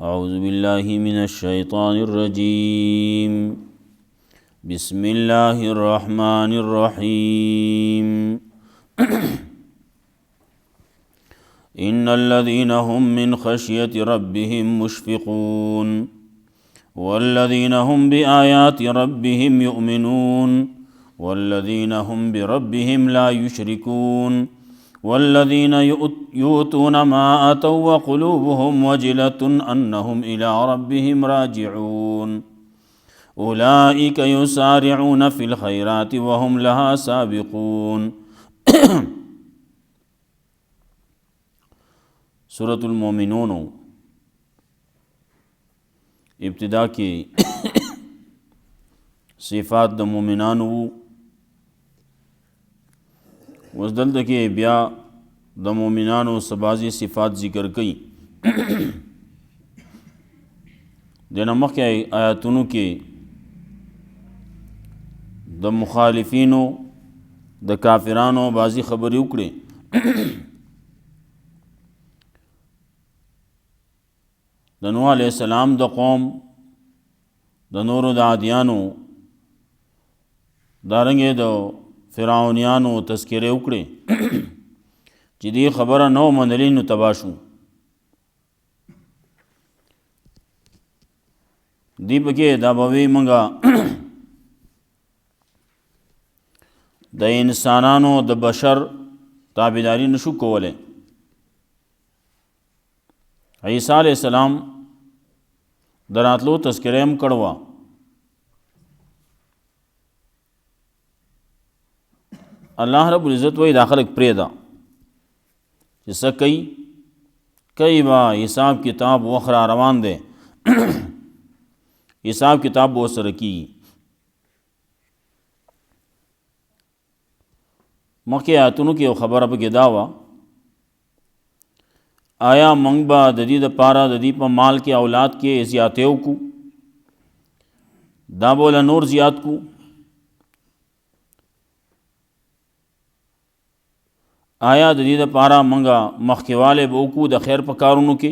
أعوذ بالله من الشيطان الرجيم بسم الله الرحمن الرحيم إن الذين هم من خشية ربهم مشفقون والذين هم بآيات ربهم يؤمنون والذين هم بربهم لا يشركون والذين يؤتون ما آتوا وقلوبهم وجلة أنهم إلى ربهم راجعون أولئك يسارعون في الخيرات وهم لها سابقون سورة المؤمنون ابتدا کی صفات د مومنانو اوس دلته کې بیا د مومنانو بعضې صفات ذکر کړي دنه مخکې آیاتونو کې د مخالفینو د کافرانو بعضې خبرې وکړې د نوح علیه السلام د قوم د نورو د عادیانو دارنګې د فرعونیانو تذکرې وکړې چې دې خبره نو منلې نو تباه شو دې پکې دا به وي موږ د انسانانو د بشر تابعداري نشو کولی عیسی علیہ السلام دراتلو تذکره هم کړو الله رب العزت وی دا خلق پریدا چې څه کوي با حساب کتاب وخرا روان دی حساب کتاب به سره کیږي مخکې آیاتونو کې یو خبره پکې دا وه آیا موږ به د دې دپاره د دې په مال کې اولاد کې زیاتې وکړو دا به له نور زیات کړو آیا د دې دپاره موږ مخکېوالی به وکړو د خیر په کارونو کې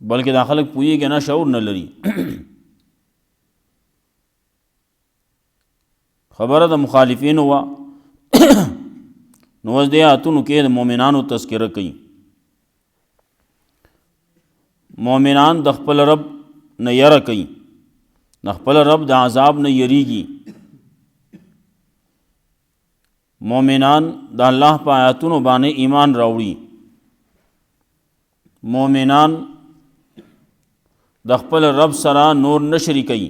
بلکې دا خلک پوهېږي نه شعور نه لري خبره د مخالفینو وه نو اوس دې آیاتونو کې د مؤمنانو تذکره کوي مؤمنان د خپل رب نه یره کوي د خپل رب د عذاب نه یریږي مؤمنان د الله په آیاتونو باندې ایمان راوړي مؤمنان د خپل رب سره نور نه شریکوي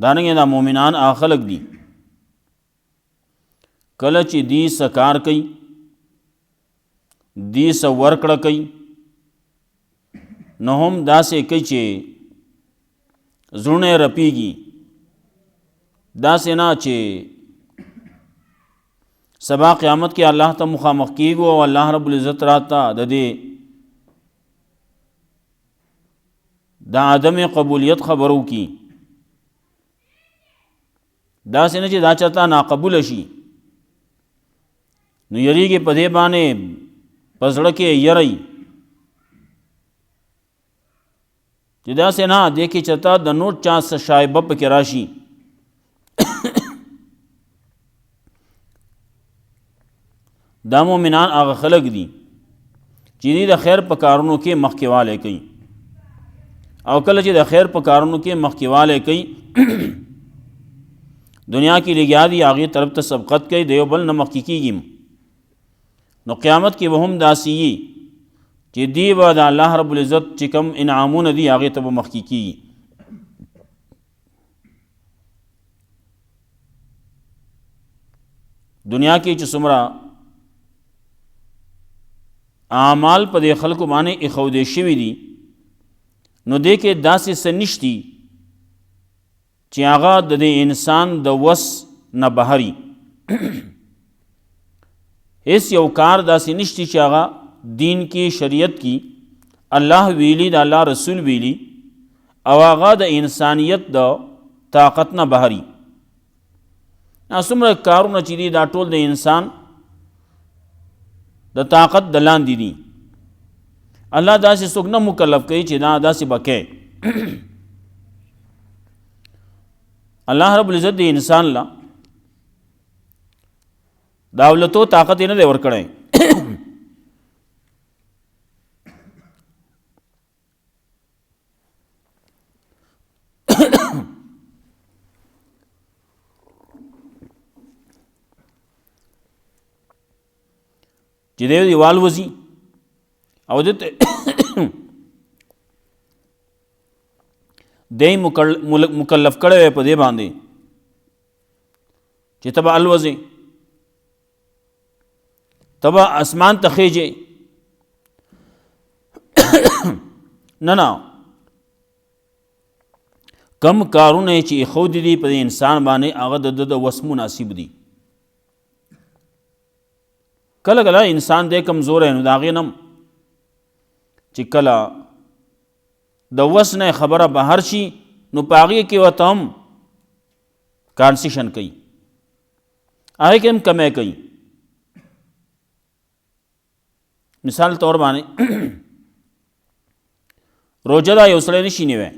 دانګې دا مؤمنان هغه خلک دي کله چې دی څه کار کوي دی څه ورکړه کوي نو هم داسې کوي چې زړونه یې رپېږي داسې نه چې سبا قیامت کې الله ته مخامخ کېږو او الله رب العزت راته د دې د عدم قبولیت خبرو کی داسې نه چې دا چاته ناقبوله شي نو یریږي په دې باندې په زړه کې یری چې داسې نه دې کې چاته د نور چا څه شایبه پکې راشي دا مومنان هغه خلق دي چې دې د خیر په کارونو کې مخکېوالی کوي او کله چې د خیر په کارونو کې مخکېوالی کوي دنیا کی لګیا دي هغې طرف ته سبقت کوي د یو بل نه مخکې کېږي نو قیامت کې به هم داسې وي چې دی به د الله رب العزت چې کوم انعامونه دي هغې ته به مخکې کېږي دنیا کې چې څومره اعمال په دې خلکو باندې ایښودې شوي دي نو دې کې داسې څه نشتي چې هغه د دې انسان د وس نه بهري هیڅ یو کار داسې نشتی چې هغه دین کې شریعت کې الله ویلی د الله رسول ویلی او هغه د انسانیت د طاقت نه بهري څومره کارونه چې دي دا ټول د انسان د طاقت د لاندې دي. الله داسې څوک نه مکلف کوي چې دا داسې به کوې. الله رب العزت د انسان لا دولتو طاقت یې نه دی ورکړی. چې دی والوځي او دته دی مکلف کړی وی په دې باندې چې ته به الوځې، ته به اسمان ته خیجې. نه کم کارونه چې ایښودي دي په انسان باندې هغه د وس مناسب دي. کله کله انسان دی کمزوری نو د هغې نه چې کله د وس نه خبره بهر شي نو په هغې کې ورته هم کانسیشن کوي، هغې کې هم کمی کوي. مثال طور باندې روژه دا یو سړی نشي نیوی،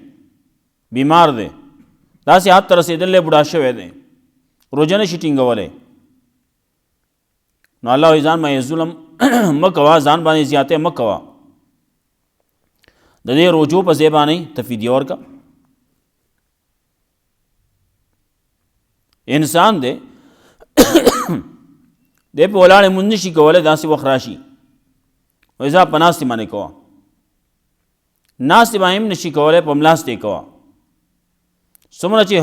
بیمار دی، داسې حد ته رسېدلی بوډا شوی دی، روژه نشي ټینګولی. نو الله وایي ځان باندې ظلم مه کوه، ځان باندې زیاتی مه کوه، د دې روجو په ځای باندې ته فدیه ورکړه. انسان دی دی په ولاړې مونځ نشي کولی، داسې وخت راشي وایي زه په ناستې باندې کوه، ناستې باندې هم نشي کولی، په ملاستې کوه. څومره چې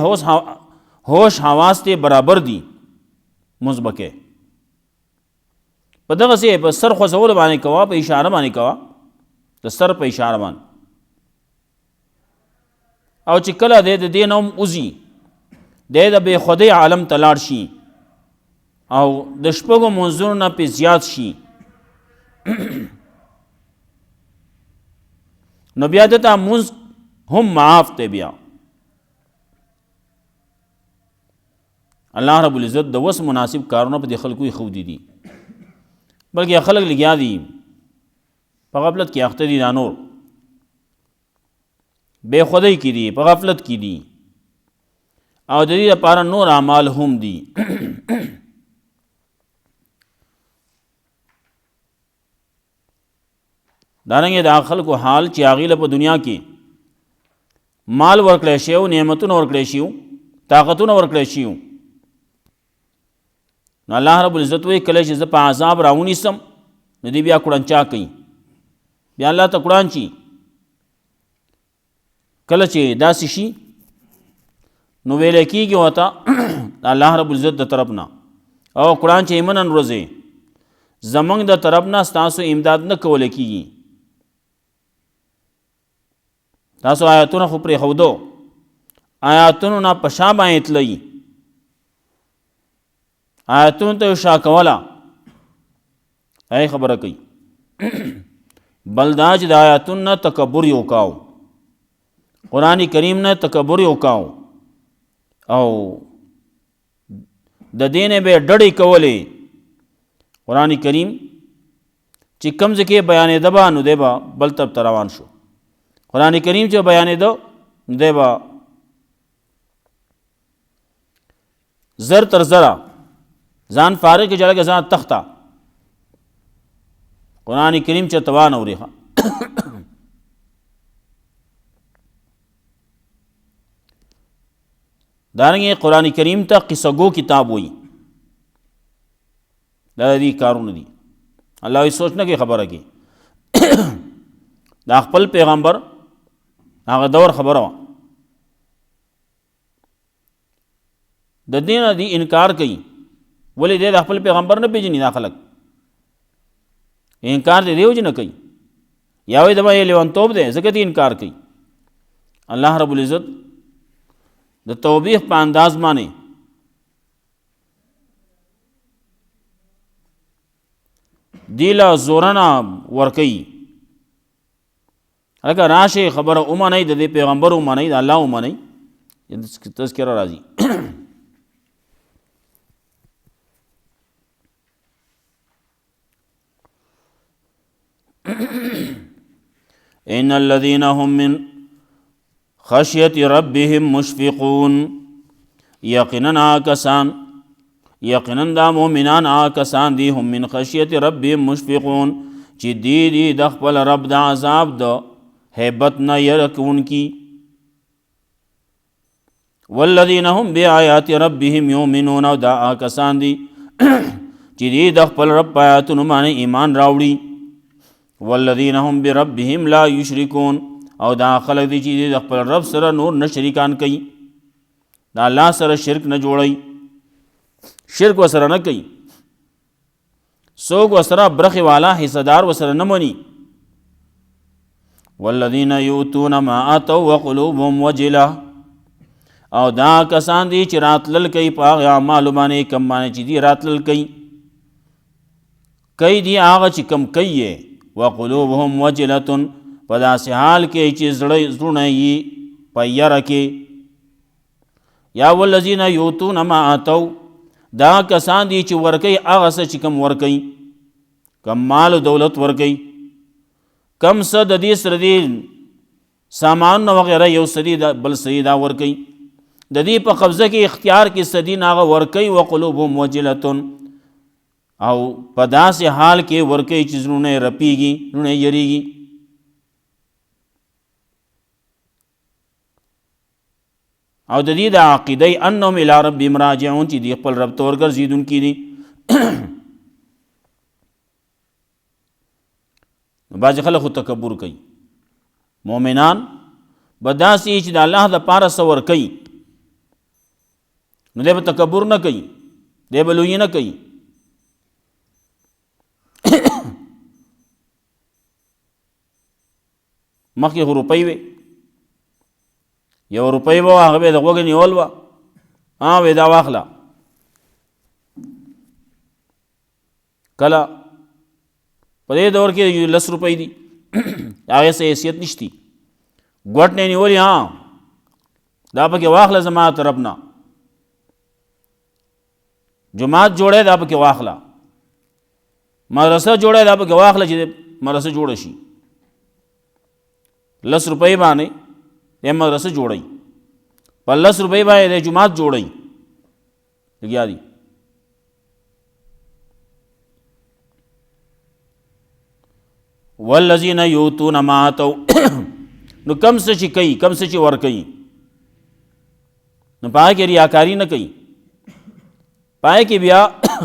هوش حواس ته برابر دي مونځ به کوې. په دغسې په سر خوځولو باندې کوه، په اشاره باندې کوه، د سر په اشاره باندې. او چې کله دی د دې نه هم وځي، دی د بې خودۍ عالم ته لاړ شي او د شپږو منځونو نه پې زیات شي، نو بیا دته مونځ هم معاف دی. بیا الله رب العزت د وس مناسب کارونه په دې خلکو ایښودي دي، بلکې خلک لګیا دي په غفلت کې اخته دي، دا نور بے خودۍ کې دي، په غفلت کې دي، او د دې لپاره نور اعمال هم دي. دارنګه دا خلکو حال چې هغې له په دنیا کې مال ورکړی شي او نعمتونه ورکړی شي، طاقتونه ورکړی شي، نو الله رب العزت وایي کله چې زه په عذاب راونیسم نو دی بیا کړنچا کوي، بیا الله ته کړانچي. کله چې داسې شي نو ویلی کېږي ورته د الله رب العزت د طرف نه او قرآن چې منن ورځې زمونږ د طرف نه ستاسو امداد نه کولی کېږي. تاسو آیاتونه خو پرېښودو، آیاتونو نه په شا باندې تلئ، آیاتونو ته شا کوله، ای خبره کوي. بل دا چې د آیاتونو نه تکبر یې وکاو، قرآن کریم نه تکبر یې وکاو او د دې نه به ډډې کولې. قرآن کریم چې کوم ځای کې بیانېده به نو دی به بل طرف ته روان شو. قرآن کریم چې بیانېده نو دی به زر تر زره ځان فارغ کې جړه کې ځان تخته. قرآن کریم چې توان اوري دارنګه قرآن کریم ته قصه گو کتاب وایي. دا دې کارونه دي. الله یې سوچ نه کوي خبره کې دا خپل پیغمبر هغه دور خبره وه، د دې نه دی انکار کوي. ولې دی د خپل پیغمبر نه پېژني دا خلک؟ انکار دی دی وجې نه کوي، یا وایي دما یې لیونتوب دی ځکه دې انکار کوي. الله رب العزت د توبیخ په انداز باندې دی له زورنه ورکوي. هلکه راشئ خبره ومنئ، د دې پیغمبر ومنئ، د الله ومنئ، تذکره راځي. ان الذين هم من خشیت ربهم مشفقون، یقینا کسان، یقینا دا مومنان کسان دی هم من خشیت ربهم مشفقون چې دی د خپل رب د عذاب د هیبت نه یره کوونکي. والذین هم بآیات ربهم یؤمنون، او دا کسان دی چې دی د خپل رب په آیاتونو باندې ایمان راوړي. والذین هم بربهم لا یشرکون، او دا خلق دی چې دی د خپل رب سره نور نه شریکان کوي، دا الله سره شرک نه جوړي، شرک وسره نه کوي، څوک وسره برخې والا حصدار وسره نه مني. والذین یؤتون ما آتوا وقلوبهم وجلة، او دا کسان دی چې راتلل کوي په هغه اعمالو باندې کم باندې چې دی راتلل کوي دی هغه چې کم کوي. وقلوبهم وجلة، په داسې حال کې چې زړونه یې په یره کې. یا والذین یؤتون ما آتوا، دا کسان دی چې ورکوي هغه څه چې کم ورکوي، کم مال و دولت ورکوي، کم څه د دې سره دی سامان وغیره یو سدي بل سدي دا ورکوي، د دې په قبضه کې اختیار کې سدي هغه ورکوي. وقلوبهم وجلة، او په داسې حال کې ورکوي چې زړونه رپیږي، زړونه یریږي. او د دې د عقیدې انهم الی ربهم راجعون، چې دی خپل رب ته ورګرځېدونکي دي. بعضې خلک خو تکبر کوي، مؤمنان به داسې چې د الله دپاره څه ورکوي نو دی به تکبر نه کوي، دی به لویي نه کوي. مخکې خو روپۍ وې، یو روپۍ به وه، هغه به یې د غوږه نیول وه، وې دا واخله. کله په دې دور کې 10 روپۍ دي، هغې څه حیثیت نشتی، ګوټ نه نیولې، دا پکې واخله زما طرف نه، جماعت جوړی دا پکې واخله، مدرسه جوړی دا پکې واخله چې مدرسه جوړه شي. 10 روپۍ باندې د مدرسه جوړی، په 10 روپۍ باندې د جماعت جوړی لګیا دي. والذین یؤتون ما آتوا، نو کم څه چې کوي، کم څه چې ورکوي، نو پای کې ریاکاری نه کوي، پای کې بیا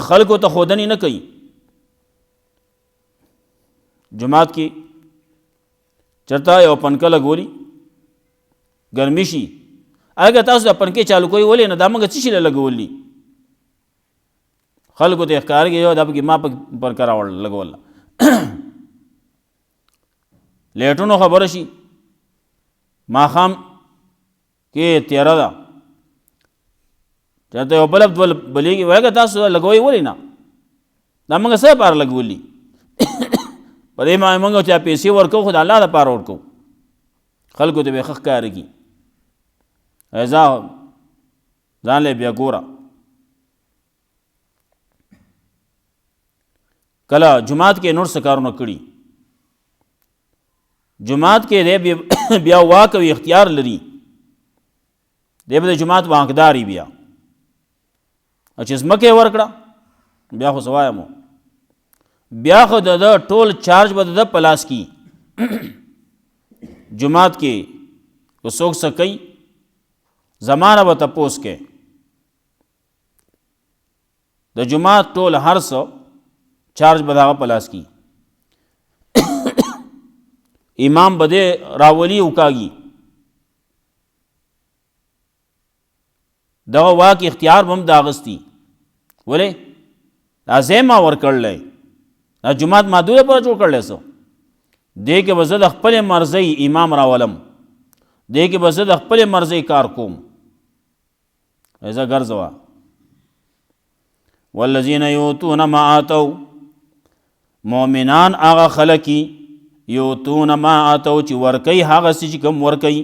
خلکو ته ښودنې نه کوي. جماعت کې چرته یو پنکه لګولي ګرمي شي، اگه تاسو د پنکې چالو کوئ ولې نه، دا موږ څه شي لګولي، خلکو ته ښکار کېږي دا پکې ما پنکه راوړل لګوله. لیټونو خبره شي، ماښام کې تیاره ده، چېرته یو بلب بلیږي، وایي تاسو لګوئ ولې نه، دا موږ څه لپاره لګولي، په دې باندې موږ چا پیسې ورکوو خو د الله دپاره ورکوو، خلکو ته به ښه ښکارېږي. ځان له بیا ګوره. کله جماعت کې نور څه کارونه کړي، جماعت کې دی بیا واک او اختیار لري، دی به د جماعت واکداري بیا، او چې ځمکه یې ورکړه بیا خو څه وایم، بیا خو د ټول چارج به د په لاس کې. جماعت کې که څوک څه کوي زمانه به تپوس کې، د جماعت ټول هر څه چارج به د هغه په لاس کې، امام به دې راولي وکاږي، دغه واک اختیار به هم د اغستی. ولې دا ځای ما ورکړلی، دا جماعت ما دوی لپاره جوړ کړلی، څه دې کې به زه د خپلې مرضۍ امام راولم، دې کې به زه د خپلې مرضۍ کار کوم، زه ګرځوه. والذین یؤتون ما آتوا، مؤمنان هغه خلک یؤتون ما آتوا چې ورکوي هغه څه چې کوم ورکوي،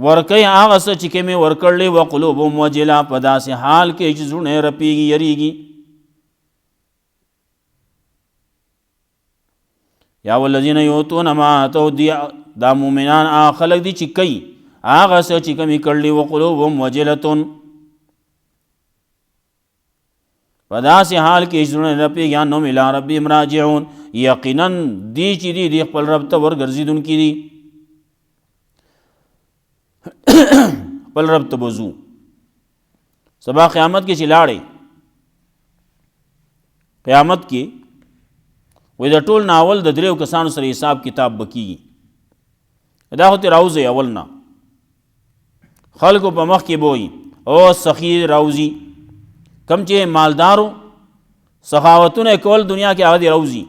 ورکوي هغه څه چې کوم یې ورکړلی. وقلوبهم وجلة، په داسې حال کې چې زړونه یې رپېږي، یریږي. یا والذین یؤتون ما آتوا دا مومنان هغه خلک دي چې کوي هغه څه چې کوم یې کړلي وقلوبهم وجلة په داسې حال کې زړونه نه پوهېږي انهم الی ربهم راجعون یقینا دی چې دی خپل رب ته ورګرځېدونکي دي خپل رب ته به ځو سبا قیامت کې چې لاړې قیامت کې وایي د ټول ناول د دریو کسانو سره حساب کتاب به کېږي دا خو ترې راوځي اول نه خلکو په مخ کې به وایي او سخي راوځي کم چې مالدارو سخاوتونه کول دنیا کې هغه دې راوځي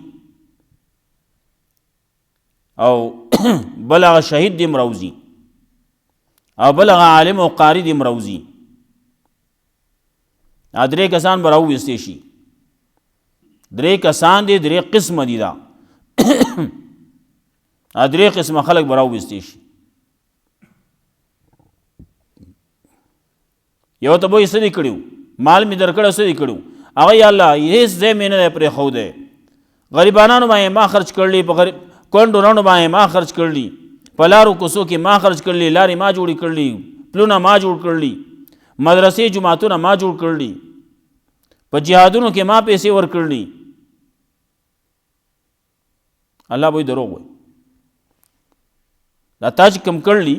او بل هغه شهید دې راوځي او بل هغه عالم او قاری دې راوځي درې کسان به راوویستی شي درې کسان دي درې قسمه دي دا درې قسمه خلک به راوویستی شي یو ته به یې څه دې کړي مال مې درکړی څه دې کړي هغه یا الله هېڅ ځای مې نه دی پرېښودی غریبانانو باندې ما خرچ کړلي په کونډو باندې ما خرچ کړلي په لارو کوڅو کې ما خرچ کړلي لارې ما جوړې کړلي پلونه ما جوړ کړلي مدرسې جماعتونه ما جوړ کړلي په جهادونو کې ما پیسې ورکړلي الله به دروغ وایي دا تا چې کوم کړلي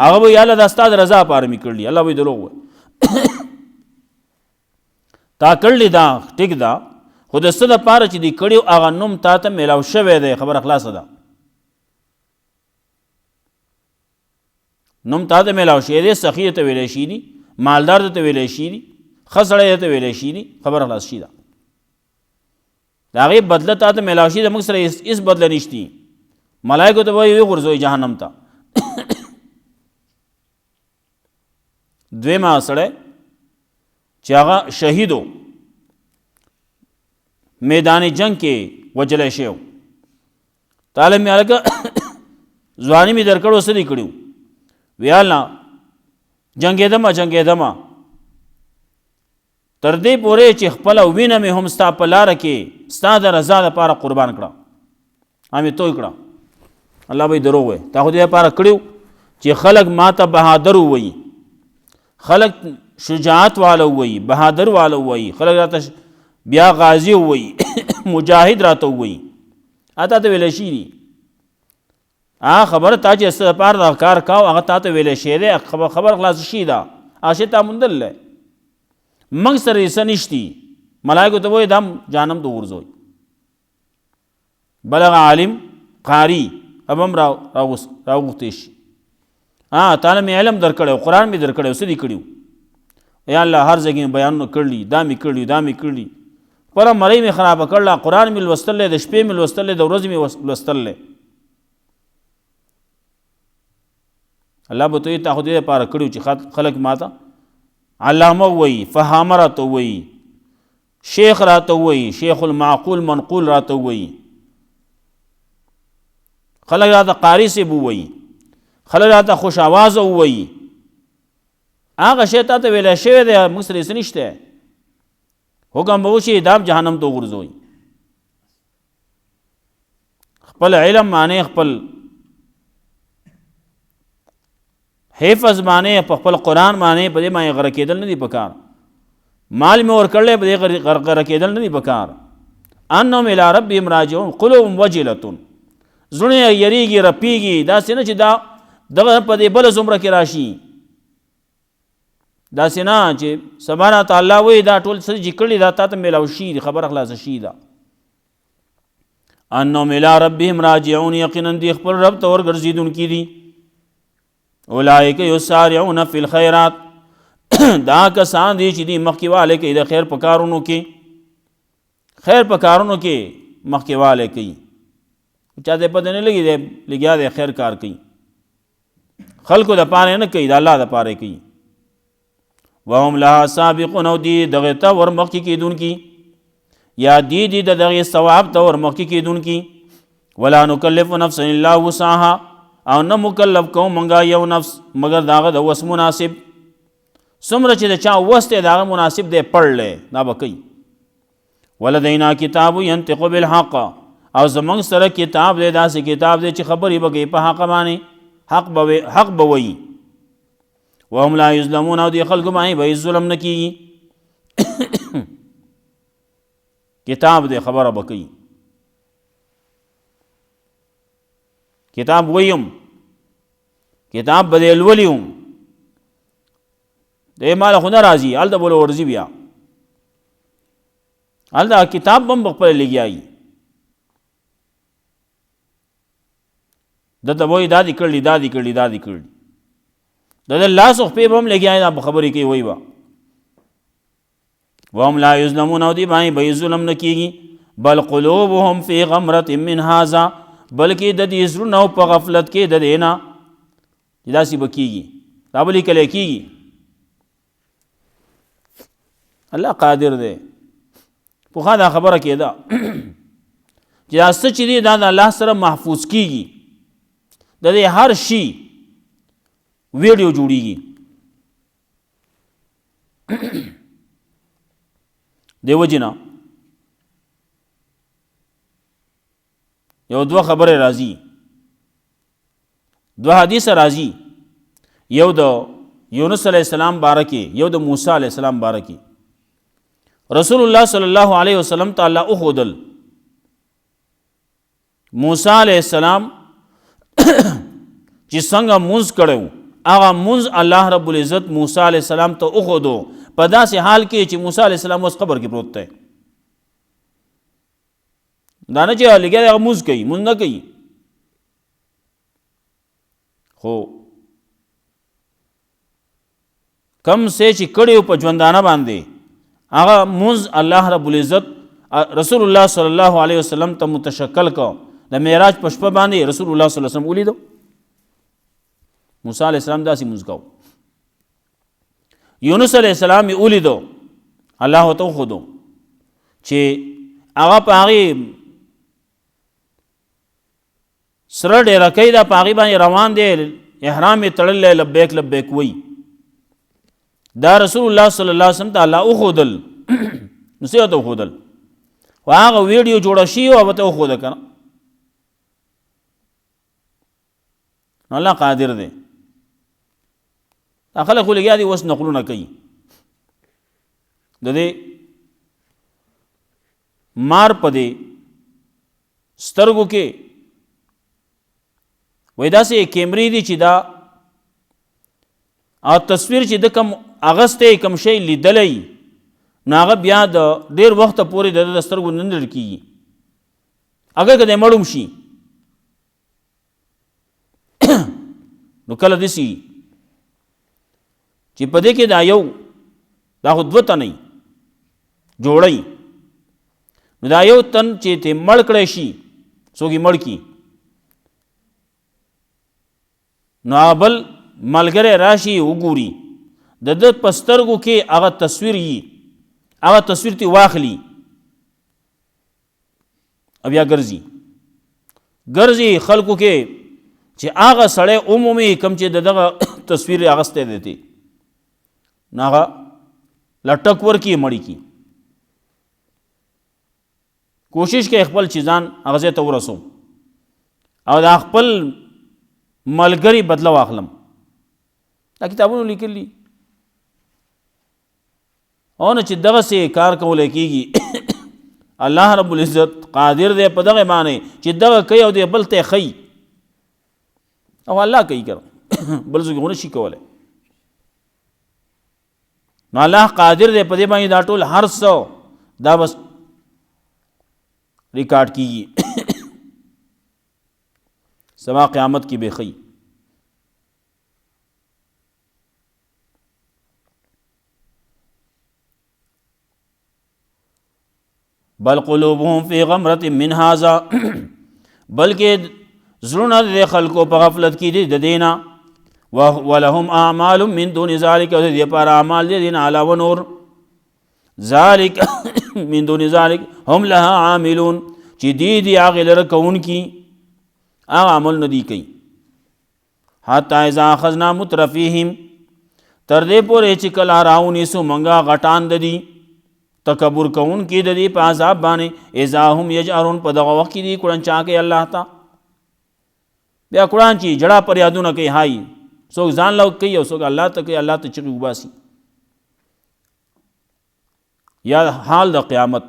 هغه به یا الله دا ستا د رضا پاره مې کړلي الله به دروغ وایي تا کړلي دا ټیک ده خو د څه دپاره چې دې کړي هغه نوم تا ته میلاو شوی دی خبره خلاصه ده نوم تا ته میلاو شوی دی سخي ته ویلی شي دي مالدار ته ویلی شي دي ښه سړی ته ویلی شي دي خبره خلاص شي ده د هغې بدله تا ته میلاو شي د موږ سره هېڅ بدله نشتي ملایکو ته به یې وغورځوئ جهنم ته دویم هغه سړی چې هغه شهیدو میدان جنگ کې وجلی شوی تعالی مې هلکه ځواني مې درکړو څه دې کړي وی الله جنګېدمه تر دې پورې چې خپله وینه مې هم ستا په لاره کې ستا د رضا دپاره قربان کړه همې توی کړه الله به یې دروغ وایي تا خو دې دپاره کړي چې خلک ما ته بهادر ووایي خلک شجاعت والا ووایي بهادر والا ووایي خلک راته بیا غازی ووایي مجاهد راته ووایي تا ته ویلی شي دي هغه خبره تا چې څه دپاره دغه کار کوو هغه تا ته ویلی شوی دی خبر خلاص شي ده هغه شی تا موندل دی موږ سره یې څه نشتي ملایکو ته وایي دا جهنم ته وغورځوئ بل هغه عالم قاري اب هم راوغوښتی شي تعالی مې علم درکړی قرآن مې درکړی څه دې کړي یا الله هر ځای کې بیانونه کړلي دا مې کړلي خپله مرۍ مې خرابه کړله قرآن مې لوستل دی د شپې مې لوستل دی د ورځې مې لوستل دی الله به ته وایي تا خو دې دپاره کړي چې خلک ما ته علامه ووایي فهامه راته ووایي شیخ راته ووایي شیخ المعقول منقول راته ووایي خلک راته قاري صاحب ووایي خلک راته خوش آوازه ووایي هغه شی تا ته ویلی شوی دی موږ سره هېڅ نشته حکم به وشي دا جهنم ته وغورځوئ خپل علم معنی خپل حفظ معنی په خپل قرآن معنی په دې باندې غره کېدل نه دي پکار مال مې ورکړلی په دې غره کېدل نه دي پکار انهم الی ربهم راجعون قلوبهم وجلة زړونه یې یریږي رپیږي داسې نه چې دا دغه په دې بله زمره کې راشي داسې نه چې سبا راته الله وایي دا ټول څه چې کړي دا تا ته میلاو شي دي خبره خلاصه شي ده انهم الی ربهم راجعون یقینا دی خپل رب ته ورګرځېدونکي دي اولئک یسارعون فی الخیرات دا کسان دي چې دي مخکې والی کوي د خیر په کارونو کې مخکې والی کوي چا ته پته نه لګي دی لګیا دی خیر کار کوي خلکو دپاره نه کوي د الله دپاره کوي وهم لها سابقون او دی دغه ته ورمخکې کېدونکي یا دی د دغې ثواب ته ورمخکې کېدونکي ولا نکلف نفسا الا وسعها او نه مکلف کوو موږ یو نفس مگر د هغه د وس مناسب څومره چې د چا وس دی د هغه مناسب دی پړلی دا به کوي ولدینا کتاب ینطق بالحق او زمونږ سره کتاب دی، داسې کتاب دی چې خبرې به کوي په حق باندې، حق به وایي. وهم لا یظلمون، او دې خلکو باندې به ظلم نه کېږي. کتاب دی خبره به کوي، کتاب ویم، کتاب به دې لولي هم، دی ماله خو نه راځي، هلته به ورځي بیا، هلته کتاب به هم په خپله لګیایي. دته به وایي دا دې کړلي، دا دې کړلي، دا دې کړلي، د ده لاس او خپې به هم لګیایي، دا به خبرې کوي وایي به. وهم لا یظلمون، او دې باندې به ظلم نه کېږي. بل قلوبهم فی غمرة من هذا، بلکې د دې زړونه په غفلت کې د دې نه چې داسې به کېږي، دا به لیکلی کېږي. الله قادر دی. پخوا دا خبره کېده چې دا څه چې دی دا د الله سره محفوظ کېږي، د دې هر شي ویډیو جوړیږي. دی وجې نه یو دوه خبرې راځي، دوه حدیث راځي، یو د یونس علیه السلام باره کې، یو د موسی علیه السلام باره کې. رسول الله صلی الله علیه وسلم ته الله اخودل موسی علیه السلام چې څنګه مونځ کړی و، هغه مونځ الله رب العزت موسی علیه السلام ته اخودو په داسې حال کې چې موسی علیه السلام اوس قبر کې پروت دی. دا نه چې لګیا دی هغه مونځ کوي، مونځ نه کوي، خو کم څه چې کړی په ژوندانه باندې هغه مونځ الله رب العزت رسول الله صلی الله علیه وسلم ته متشکل کو. د معراج په شپه باندې رسول الله صلی الله علیه وسلم ولیدو موسی علیه السلام داسې مونځ کو. یونس علیه السلام یې ولیدو، الله ته وښودو چې هغه په هغې سره ډیرکۍ ده، په هغې باندې روان دی، احرام یې تړلی، لبیک لبیک وایي. دا رسول الله صلی الله علیه وسلم ته الله وښودل. نو څه ورته وښودل؟ خو هغه ویډیو جوړه شي او ورته وښوده که نه. نو الله قادر دی. دا خلک خو لګیا دي اوس نقلونه کوي. د دې مار په دې سترګو کې وایي داسې کیمرې دي چې دا او تصویر چې د کم اغستی کم شی لیدلی نو هغه بیا د ډېر وخته پورې د سترګو نه لرې کېږي، اگر که دی مړ هم شي. نو کله داسې چې په دې کې دا یو دا خو دوه تنه جوړی، نو دا یو تن چې ته مړ کړی شي څوک یې مړ کړي، نو هغه بل ملګری راشي وګوري د ده په سترګو کې هغه تصویر یي، هغه تصویر تی واخلي او بیا ګرځي خلکو کې چې هغه سړی عمومي کم چې دغه تصویر اغستی دی نو هغه لټک ورکړي مړی کړي. کوشش کوي خپل چیزان هغه ځای ته ورسوم او دا خپل ملګري بدله واخلم. دا کتابونو لیکلي او نه چې دغسې کار کولی کېږي. الله رب العزت قادر دی په دغه باندې چې دغه کوي او دی بل ته ښیي، او الله کوي که بل څوک ونه شي کولی. نو الله قادر دی په دې باندې دا ټول هر څه دا بس ریکارډ کېږي. سبا قیامت کې به ښیي. بل قلوبهم فی غمرة من هذا، بلکې زړونه د خلکو په غفلت کې دي د دې نه. ولهم اعمال من دون ذلك، او د دې لپاره اعمال دي نه علاوه نور. ذلك من دون ذلك هم لها عاملون، چې دی هغې لره کوونکي هغه عمل نه دي کوي. حتی اذا اخذنا مترفیهم، تر دې پورې چې کله راونیسو موږ غټان د دي تکبر کون کی د دې په عذاب باندې اذا هم یجأرون په دغه وخت کې دي کړنچا کوي الله ته بیا قرآن چې جړه پر یادونه کوي هاي څوک ځان له کوي او څوک الله ته کوي الله ته چغې وباسي یا حال د قیامت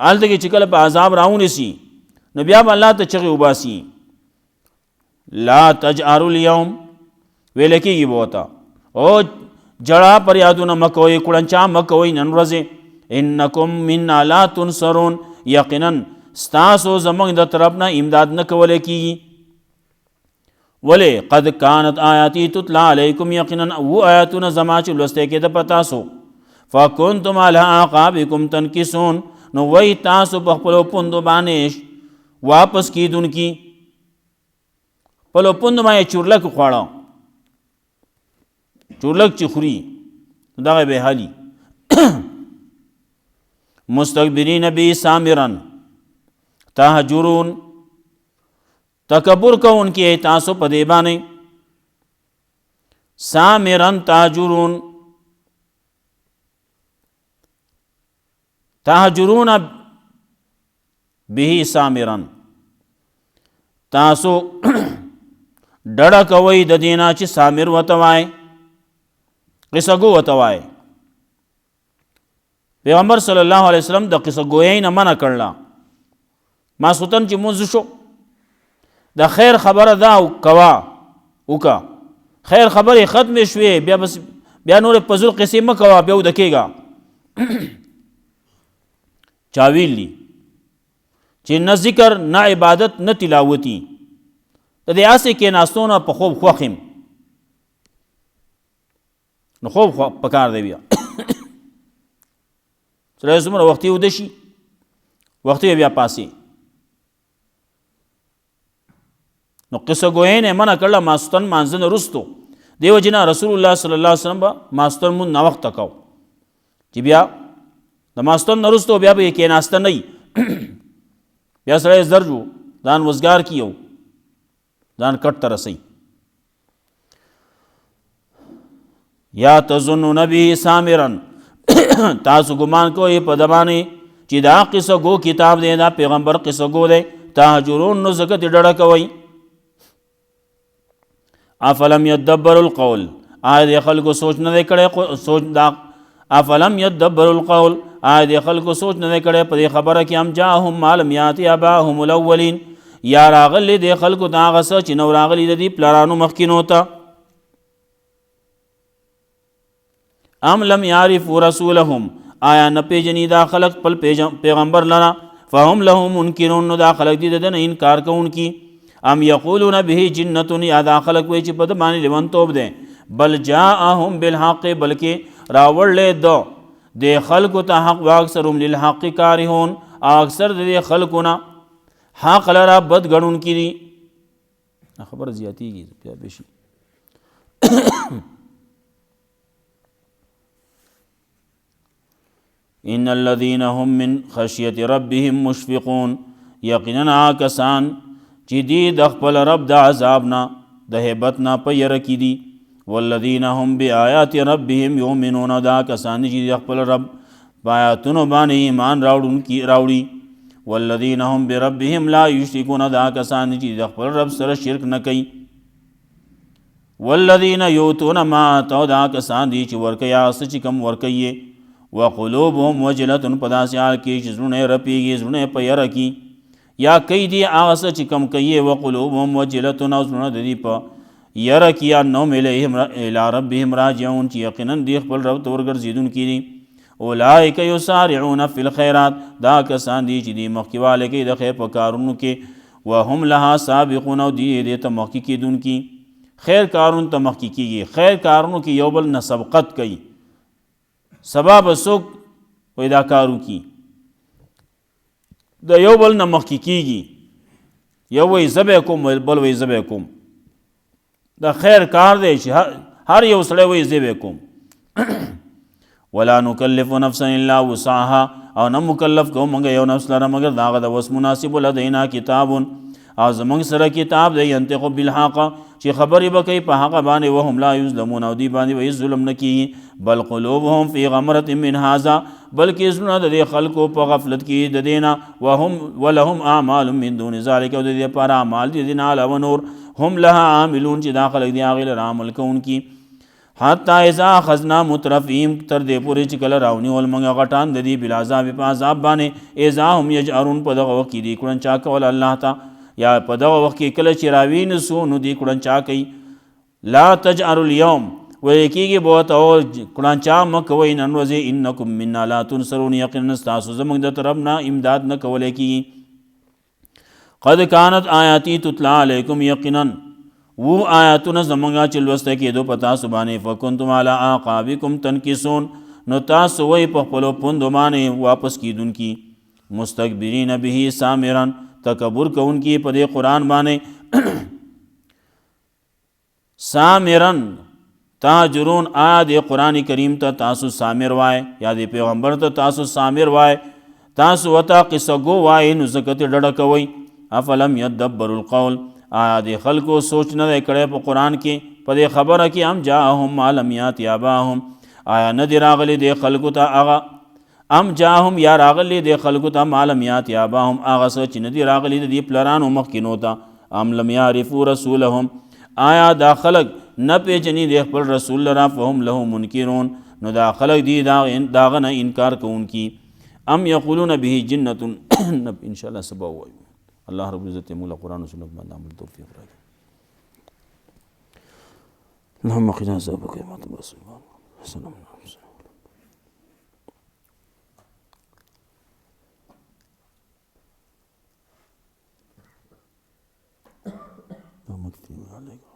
هلته کې چې کله په عذاب راونیسي نو بیا به الله ته چغې وباسي لا تجأروا اليوم ویل کېږي به ورته او جړه پر یادونه مه کوئ کړنچا مه کوئ نن ورځې انکم منا لا تنصرون یقینا ستاسو زموږ د طرف نه امداد نه کولی کېږي ولې قد کانت آیاتي تتلا علیکم یقینا و آیاتونه زما چې لوستی کېده په تاسو فکنتم علی اعقابکم تنکسون نو وی تاسو په خپلو پوندو باندې واپس کیدونکي خپلو پوندو باندې چورلک خواړه چورلک چې خوري دغه به حالي مستكبرین به سامرا تهجرون تکبر کوونکي تاسو په دې باندې سامرا تهجرون تهجرون به سامرا تاسو ډډه کوئ د دې نه چې سامر ورته وایي قصه گو ورته وایي پیغمبر صلی الله علیه وسلم د قصه گویۍ نه منع کړله ماسخوتن چې مونځ شو د خیر خبره دا کوه وکړه خیر خبرې ختمې شوې بیا نورې په زور قصې مه کوه بیا وده کېږه چا ویلي چې نه ذکر نه عبادت نه تلاوتي د دې هسې کېناستو نه په خوب خوښ یم نو خوب پکار دی بیا سړی څومره وختي وده شي وختي بیا پاسې نو قصه ګویۍ نه منع کړله ماسخوتن مانځه نه وروستو دیو جنا رسول الله صلی الله علیه وسلم به ماسخوتن مونځ ناوخته کو چې بیا د ماسخوتن نه وروستو بیا به یې کېناسته نه وي بیا سړی زر جو ځان وزګار کیو ځان کټ ته رسوي یا تظنون به سامرا تاسو ګمان کوئ په ده باندې چې دا قصه گو کتاب دی دا پیغمبر قصه گو دی تهجرون نو ځکه ترې ډډه کوئ افلم یدبروا القول آیا د خلکو سوچ نه دی کړی سوچ دا افلم یدبروا القول آیا د خلکو سوچ نه دی کړی په دې خبره کې ام جاءهم ما لم یأت آباءهم الاولین یا راغلی د خلکو دا هغه څه چې نو راغلي د دې پلارانو مخکینو ته ام لم یعرفوا رسولهم آیا نه پیژني دا خلک خپل پیغمبر لره فهم له منکرون نو دا خلک دي د ده نه انکار کوونکي ام یقولون به جنة یا دا خلک وایي چې په ده باندې لیونتوب دی بل جاءهم بالحق بلکې راوړلی ده د خلکو ته حق واکثرهم للحق کارهون اکثر د دې خلکو نه حق لره بد ګڼونکي دي خبره زیاتېږي بیا به شي ان الذين هم من خشیت ربهم مشفقون یقینا کسان چې دی د خپل رب د عذاب نه د هیبت نه په یره کې دي والذین هم بآیات ربهم یؤمنون دا کسان چې د خپل رب په آیاتونو باندې ایمان راوړي والذین هم بربهم لا یشرکون دا کسان چې د خپل رب سره شرک نه کوي والذین یؤتون ما آتوا دا کسان دي چې ورکوي هغه څه چې کوم ورکوي وقلوبهم وجلة په داسې حال کې چې زړونه یې رپېږي زړونه یې په یره کې یا کوي دي هغه څه چې کم کوي وقلوبهم وجلة او زړونه د دې په یره کې یا انهم الی ربهم راجعون چې یقینا دوی خپل رب ته ورګرځېدونکي دي اولئک یسارعون فی الخیرات دا کسان دي چې دوی مخکې والی کوي د خیر په کارونو کې وهم لها سابقون او دوی دې ته مخکې کېدونکي خیر کارونو ته مخکې کېږي خیر کارونو کې یو بل نه سبقت کوي سبب څوک پیدا کارو کی د یو بل نه مخکې کېږي یو وایي زه به یې کوم بل وایي زه به یې کوم د خیر کار دی چې هر یو سړی وایي زه به یې کوم ولا نکلف نفسا الا وسعها او نه مکلف کوو موږ یو نفس لره مګر د هغه د وس مناسب لدینا کتاب او زمونږ سره کتاب دی ینطق بالحق چې خبرې به کوي په حق باندې وهم لا یظلمون او دوی باندې به هېڅ ظلم نه کېږي بل قلوبهم فی غمرة من هذا بلکې زړونه د دې خلکو په غفلت کې د دې نه ولهم اعمال من دون ذلک او د دې لپاره اعمال دي د دې نه علاوه نور هم لها عاملون چې دا خلک دي هغې لره عمل کوونکي حتی اذا اخذنا مترفیم تر دې پورې چې کله راونیول موږ غټان د دې بالعذاب په عذاب باندې اذا هم یجأرون په دغه وخت کې دي کړنچا کول الله ته یا په دغه وخت کې کله چې راوینسو نو دې کړنچا کوي لا تجأروا اليوم ویل کېږي به ورته کړنچا مه کوئ نن ورځې انکم منا لا تنصرون یقینا ستاسو زموږ د طرف نه امداد نه کولی کېږي قد کانت آیاتی تتلا علیکم یقینا و آیاتونه زمونږه چې لوسته کېدو په تاسو باندې فکنتم علی اعقابکم تنکسون نو تاسو وی په خپلو پوندو باندې واپس کیدونکي مستکبرین به سامرا تکبر کوونکي په دې قرآن باندې سامرن تاجرون آیا د قرآن کریم ته تاسو سامر وای یا د پیغمبر ته تاسو سامر وای تاسو وته قصه گو وای نو ځکه ته ډډه کوئ افلم یدبروا القول آیا د خلکو سوچ نه دی کړی په قرآن کې په دې خبره کې ام جاءهم ما لم یات آباهم آیا نه دی راغلی د خلکو ته هغه ام جاءهم یا راغلی د خلکو ته ما لم یات آباهم هغه څه چې نه دی راغلی د دې پلرانو مخکینو ته ام لم یعرفوا رسولهم آیا دا خلک نه پیژني د خپل رسول لره فهم له منکرون نو دا خلک دی داغه نه انکار کوونکي ام یقولون به جنة ان شاء الله سبا وایو الله رب العزت مولا قرآن و سنت باندې عمل توفیق راکړي اللهم قنا عذابك يا ماتم رسول الله سلام اللهم اكفنا عليك